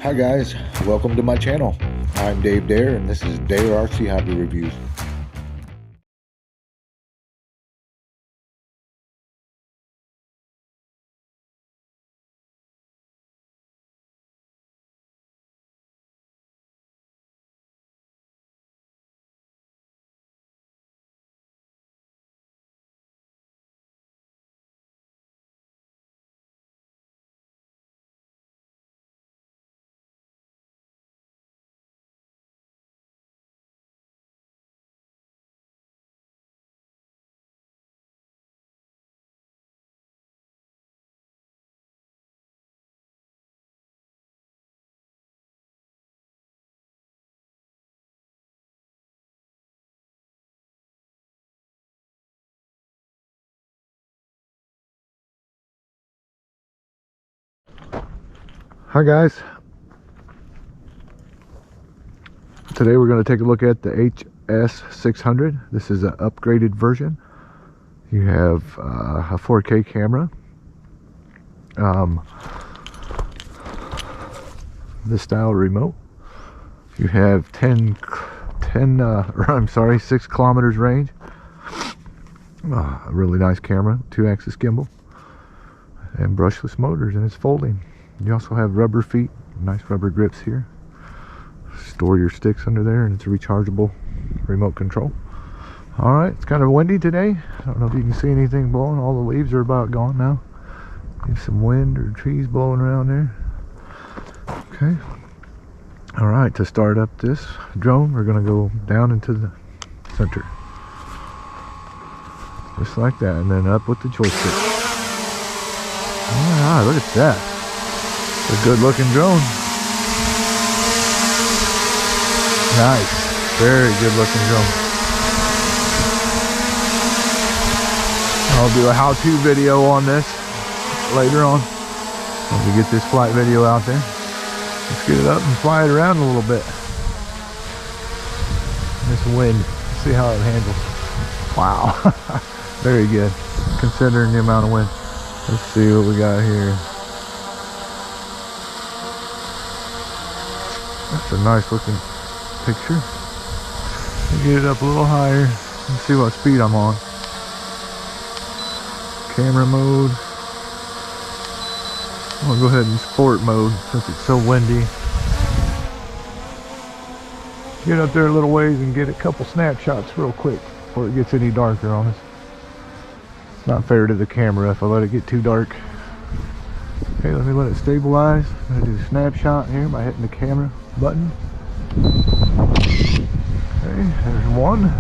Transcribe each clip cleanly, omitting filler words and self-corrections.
Hi guys, welcome to my channel. I'm Dave Dare and this is Dare RC Hobby Reviews. Hi guys, today we're going to take a look at the HS600. This is an upgraded version. You have a 4K camera, this style remote. You have 6 kilometers range. A really nice camera, 2-axis gimbal, and brushless motors, and it's folding. You also have rubber feet, nice rubber grips here. Store your sticks under there, and it's a rechargeable remote control. Alright, it's kind of windy today. I don't know if you can see anything blowing. All the leaves are about gone now. There's some wind or trees blowing around there. Okay. Alright, to start up this drone, we're going to go down into the center. Just like that, and then up with the joystick. Alright, look at that. It's a good looking drone. Nice, very good looking drone. I'll do a how-to video on this later on when we get this flight video out there. Let's get it up and fly it around a little bit. This wind, let's see how it handles. Wow, very good considering the amount of wind. Let's see what we got here. That's a nice looking picture. Get it up a little higher and see what speed I'm on. Camera mode. I'm gonna go ahead and sport mode since it's so windy. Get up there a little ways and get a couple snapshots real quick before it gets any darker on us. It's not fair to the camera if I let it get too dark. Okay, let me let it stabilize. I'm gonna do a snapshot here by hitting the camera button. Okay, there's one.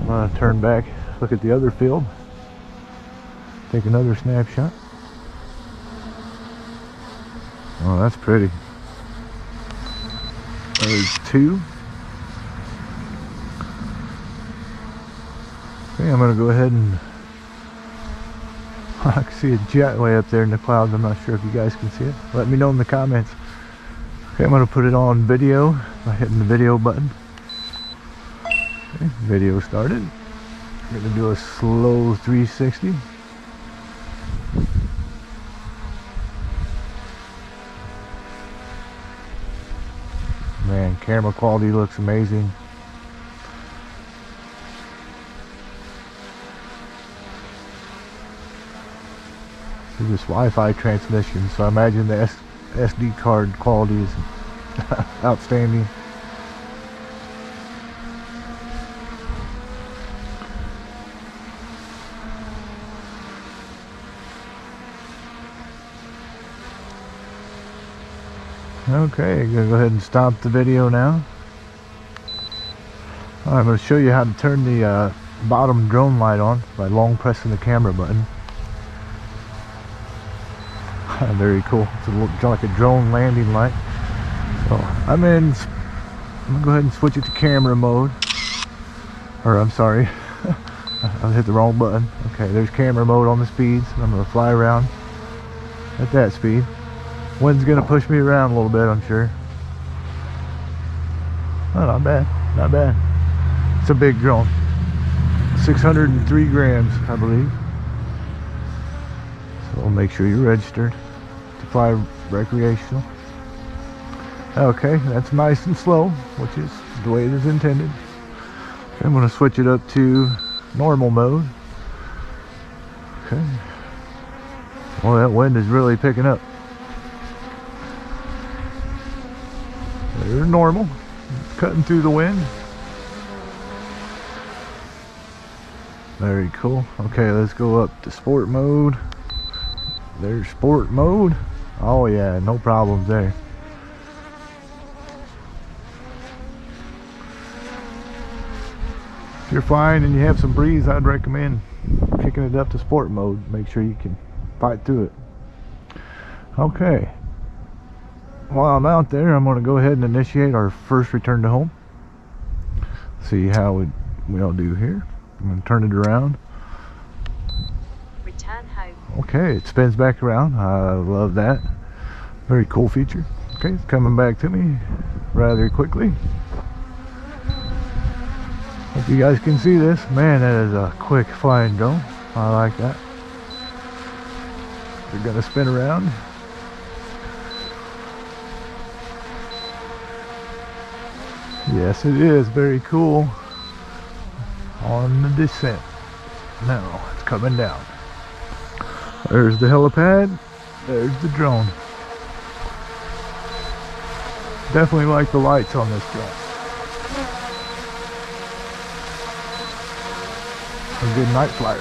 I'm gonna turn back, look at the other field, take another snapshot. Oh, that's pretty. There's two. Okay, I'm gonna go ahead and I can see a jet way up there in the clouds. I'm not sure if you guys can see it. Let me know in the comments. Okay, I'm going to put it on video by hitting the video button. Okay, video started. I'm going to do a slow 360. Man, camera quality looks amazing. This Wi-Fi transmission, so I imagine the SD card quality is outstanding. Okay, I'm gonna go ahead and stop the video now. I'm going to show you how to turn the bottom drone light on by long pressing the camera button. Very cool. It's like a drone landing light. So I'm gonna go ahead and switch it to camera mode. Or I'm sorry, I hit the wrong button. Okay, there's camera mode on the speeds. I'm gonna fly around at that speed. Wind's gonna push me around a little bit, I'm sure. Oh, not bad, not bad. It's a big drone. 603 grams, I believe. So make sure you're registered to fly recreational. Okay, that's nice and slow, which is the way it is intended. Okay, I'm going to switch it up to normal mode. Okay. Well, that wind is really picking up. There's normal. It's cutting through the wind. Very cool. Okay, let's go up to sport mode. There's sport mode. Oh yeah, no problems there. If you're flying and you have some breeze, I'd recommend kicking it up to sport mode. Make sure you can fight through it. Okay. While I'm out there, I'm going to go ahead and initiate our first return to home. See how we all do here. I'm going to turn it around. Return home. Okay, it spins back around. I love that. Very cool feature. Okay, it's coming back to me rather quickly. Hope you guys can see this. Man, that is a quick flying drone. I like that. We're going to spin around. Yes, it is very cool. On the descent. Now it's coming down. There's the helipad. There's the drone. Definitely like the lights on this drone. A good night flyer.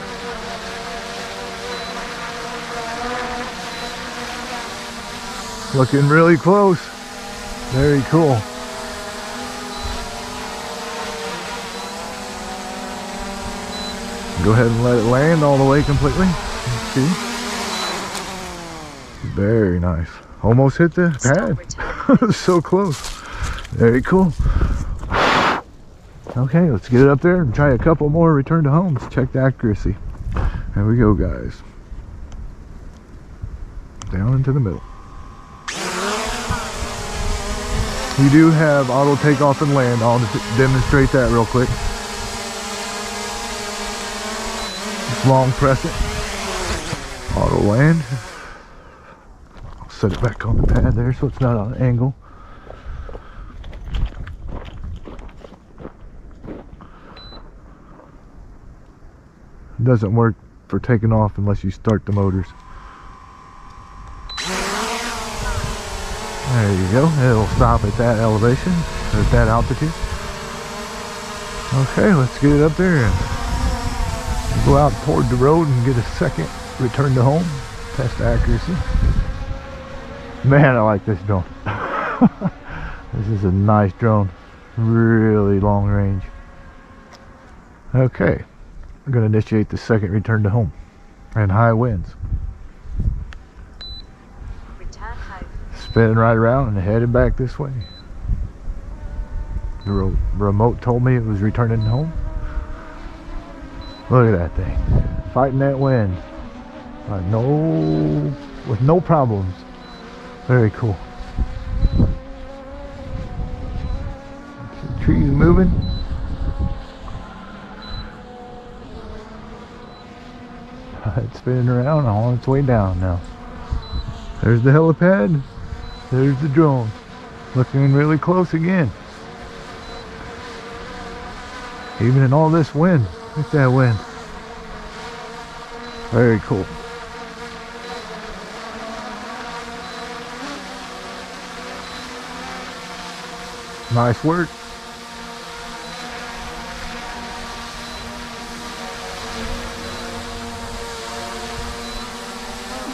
Looking really close. Very cool. Go ahead and let it land all the way completely. See? Very nice. Almost hit the pad. So close. Very cool. Okay, let's get it up there and try a couple more return to homes. Check the accuracy. There we go, guys. Down into the middle. You do have auto takeoff and land. I'll just demonstrate that real quick. Just long press it. Auto land. I'll set it back on the pad there so it's not on an angle. It doesn't work for taking off unless you start the motors. There you go. It'll stop at that elevation, or at that altitude. Okay, let's get it up there and go out toward the road and get a second return to home. Test accuracy. Man, I like this drone. This is a nice drone. Really long range. Okay. We're going to initiate the second return to home and high winds. Return home. Spinning right around and headed back this way. The remote told me it was returning home. Look at that thing. Fighting that wind. With no problems. Very cool. The trees moving. It's spinning around on its way down now. There's the helipad. There's the drone. Looking really close again. Even in all this wind. Look at that wind. Very cool. Nice work.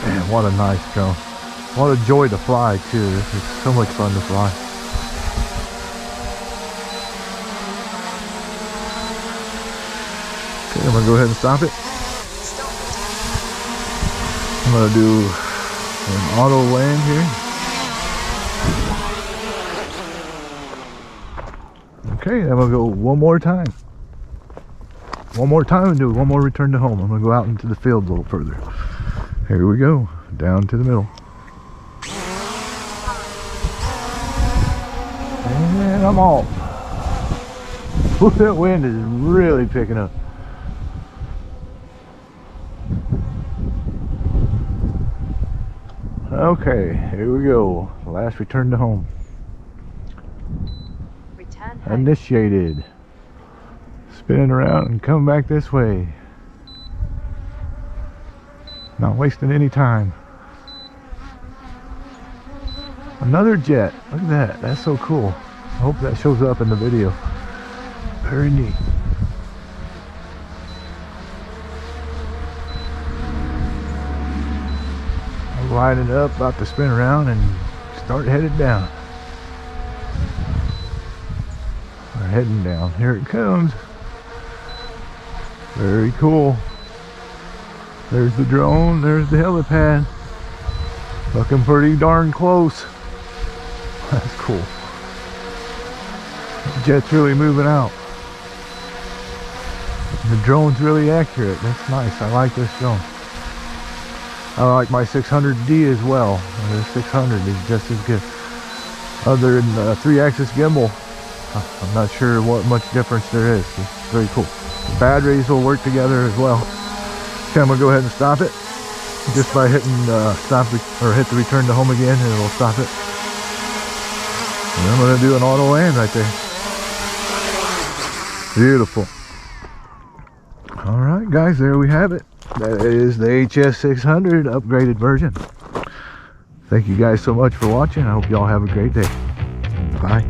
Man, what a nice drone. What a joy to fly too. This is so much fun to fly. Okay, I'm gonna go ahead and stop it. I'm gonna do an auto land here. Okay, I'm gonna go one more time. One more time and do one more return to home. I'm gonna go out into the field a little further. Here we go, down to the middle. And I'm off. Look, that wind is really picking up. Okay, here we go. Last return to home. Return home. Initiated. Spinning around and coming back this way. Not wasting any time. Another jet. Look at that. That's so cool. I hope that shows up in the video. Very neat. I'm lining up, about to spin around and start headed down. We're heading down. Here it comes. Very cool. There's the drone. There's the helipad. Looking pretty darn close. That's cool. The jet's really moving out. The drone's really accurate. That's nice. I like this drone. I like my 600D as well. The 600 is just as good. Other than the 3-axis gimbal, I'm not sure what much difference there is. It's very cool. The batteries will work together as well. Okay, I'm gonna go ahead and stop it just by hitting stop or hit the return to home again, and it'll stop it. And I'm gonna do an auto land right there. Beautiful. All right, guys, there we have it. That is the HS600 upgraded version. Thank you guys so much for watching. I hope y'all have a great day. Bye.